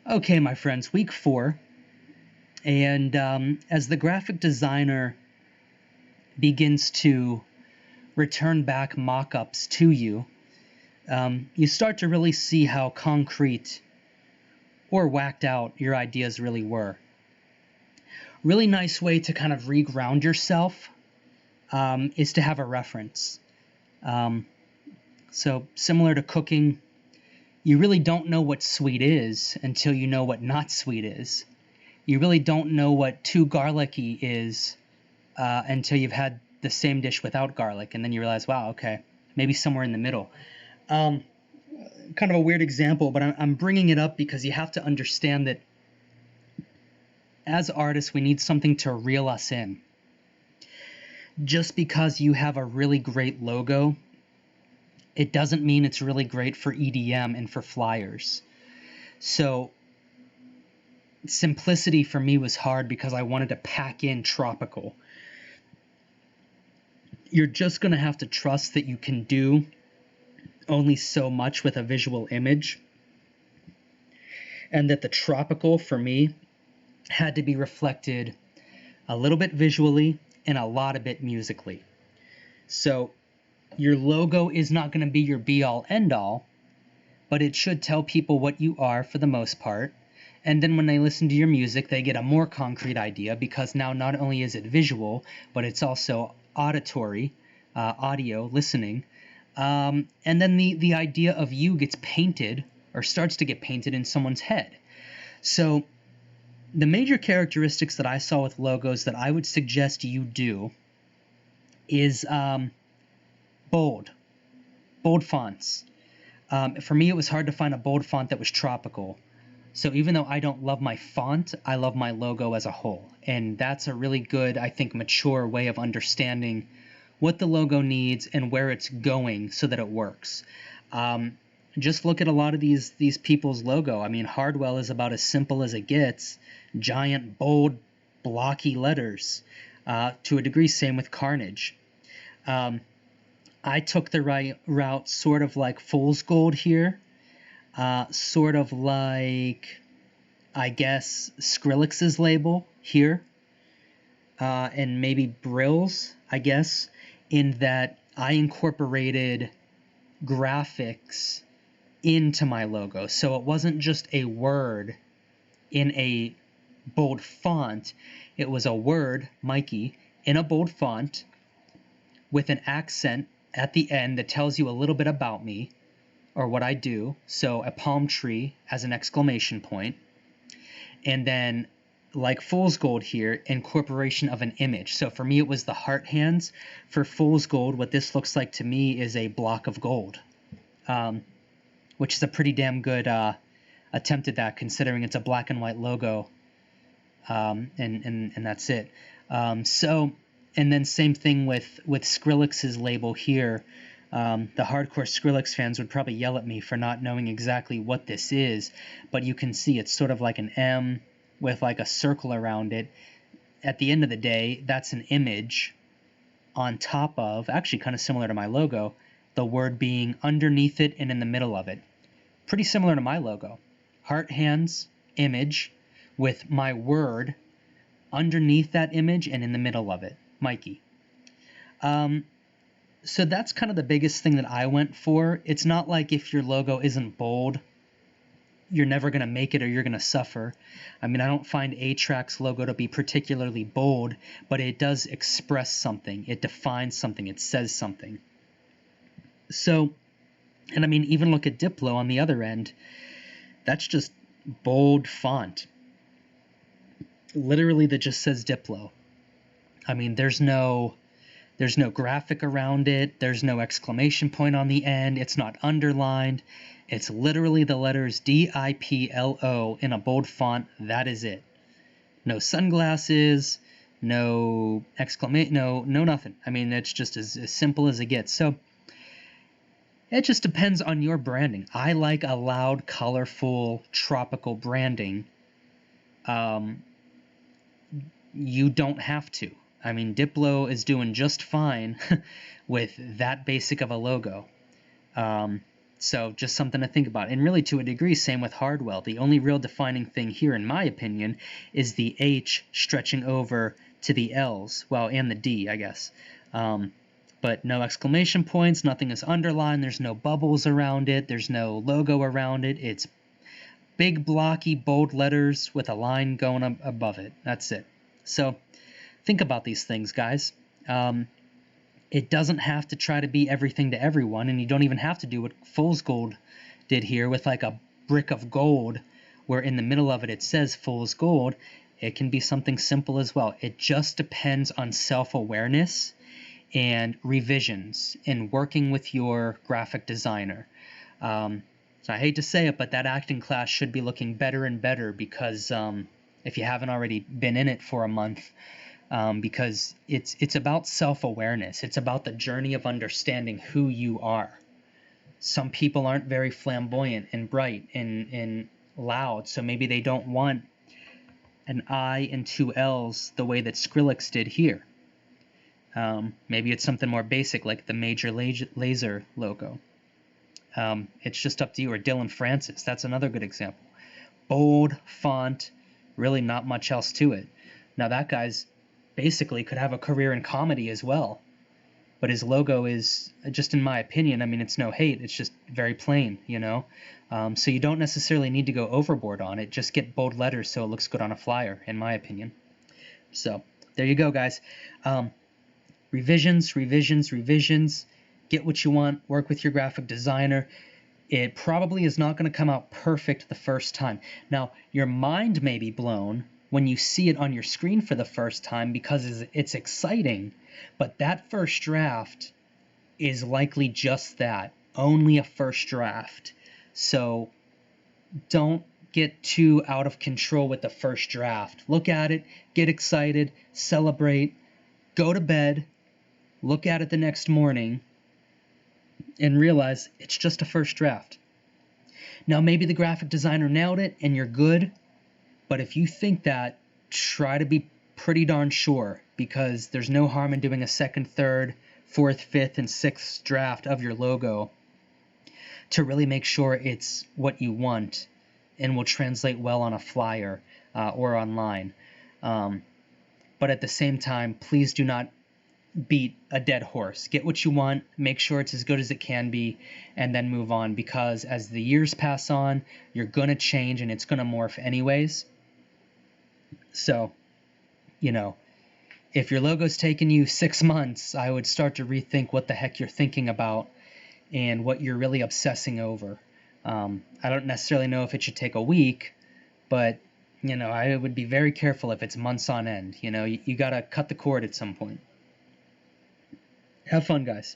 Okay, my friends, week 4. And as the graphic designer begins to return back mock ups to you, you start to really see how concrete or whacked out your ideas really were. Really nice way to kind of reground yourself is to have a reference. Um, so, similar to cooking, you really don't know what sweet is until you know what not sweet is. You really don't know what too garlicky is until you've had the same dish without garlic, and then you realize, wow, okay, maybe somewhere in the middle. Um, Kind of a weird example, but I'm bringing it up because you have to understand that as artists, we need something to reel us in. Just because you have a really great logo, it doesn't mean it's really great for EDM and for flyers. So simplicity for me was hard because I wanted to pack in tropical. You're just going to have to trust that you can do only so much with a visual image, and that the tropical for me had to be reflected a little bit visually and a lot of it musically. So your logo is not going to be your be all end all, but it should tell people what you are for the most part. And then when they listen to your music, they get a more concrete idea, because now not only is it visual, but it's also auditory, audio, listening. And then the idea of you gets painted, or starts to get painted, in someone's head. So the major characteristics that I saw with logos that I would suggest you do is bold fonts. For me, it was hard to find a bold font that was tropical. So even though I don't love my font, I love my logo as a whole. And that's a really good, I think, mature way of understanding what the logo needs and where it's going so that it works. Just look at a lot of these people's logo. I mean, Hardwell is about as simple as it gets. Giant, bold, blocky letters. To a degree, same with Carnage. I took the right route, sort of like Fool's Gold here. Sort of like, I guess, Skrillex's label here. And maybe Brill's, I guess, in that I incorporated graphics into my logo. So it wasn't just a word in a bold font. It was a word, Mikey, in a bold font with an accent at the end that tells you a little bit about me or what I do. So a palm tree as an exclamation point. And then, like Fool's Gold here, incorporation of an image. So for me, it was the heart hands. For Fool's Gold, what this looks like to me is a block of gold, which is a pretty damn good attempt at that, considering it's a black and white logo, and that's it. And then same thing with Skrillex's label here. The hardcore Skrillex fans would probably yell at me for not knowing exactly what this is, but you can see it's sort of like an M with like a circle around it. At the end of the day, that's an image on top of, actually kind of similar to my logo, the word being underneath it and in the middle of it. Pretty similar to my logo. Heart, hands, image, with my word underneath that image and in the middle of it. Mikey. So that's kind of the biggest thing that I went for. It's not like if your logo isn't bold, you're never going to make it or you're going to suffer. I mean, I don't find A-Trak's logo to be particularly bold, but it does express something. It defines something. It says something. So, and I mean, even look at Diplo on the other end. That's just bold font. Literally, that just says Diplo. I mean, there's no graphic around it. There's no exclamation point on the end. It's not underlined. It's literally the letters DIPLO in a bold font. That is it. No sunglasses, no exclamation, no nothing. I mean, it's just as simple as it gets. So it just depends on your branding. I like a loud, colorful, tropical branding. You don't have to. I mean, Diplo is doing just fine with that basic of a logo. So just something to think about. And really, to a degree, same with Hardwell. The only real defining thing here, in my opinion, is the H stretching over to the L's. Well, and the D, I guess. But no exclamation points, nothing is underlined, there's no bubbles around it, there's no logo around it. It's big, blocky, bold letters with a line going above it. That's it. So think about these things, guys. It doesn't have to try to be everything to everyone, and you don't even have to do what Fool's Gold did here with like a brick of gold where in the middle of it it says Fool's Gold. It can be something simple as well. It just depends on self-awareness and revisions and working with your graphic designer. So I hate to say it, but that acting class should be looking better and better because if you haven't already been in it for a month, because it's about self-awareness. It's about the journey of understanding who you are. Some people aren't very flamboyant and bright and loud, so maybe they don't want an I and two L's the way that Skrillex did here. Maybe it's something more basic like the Major Lazer logo. It's just up to you. Or Dylan Francis, that's another good example. Bold font, really not much else to it. Now that guy's basically could have a career in comedy as well, but his logo is, just in my opinion, I mean, it's no hate, it's just very plain, you know. So you don't necessarily need to go overboard on it. Just get bold letters so it looks good on a flyer, in my opinion. So there you go, guys. Revisions. Get what you want, work with your graphic designer. It probably is not going to come out perfect the first time. Now, your mind may be blown when you see it on your screen for the first time because it's exciting, but that first draft is likely just that, only a first draft. So don't get too out of control with the first draft. Look at it, get excited, celebrate, go to bed, look at it the next morning, and realize it's just a first draft. Now, maybe the graphic designer nailed it and you're good, but if you think that, try to be pretty darn sure, because there's no harm in doing a second, third, fourth, fifth, and sixth draft of your logo to really make sure it's what you want and will translate well on a flyer or online. But at the same time, please do not beat a dead horse. Get what you want, make sure it's as good as it can be, and then move on, because as the years pass on, you're going to change and it's going to morph anyways. So, you know, if your logo's taken you 6 months, I would start to rethink what the heck you're thinking about and what you're really obsessing over. I don't necessarily know if it should take a week, but, you know, I would be very careful if it's months on end. You know, you got to cut the cord at some point. Have fun, guys.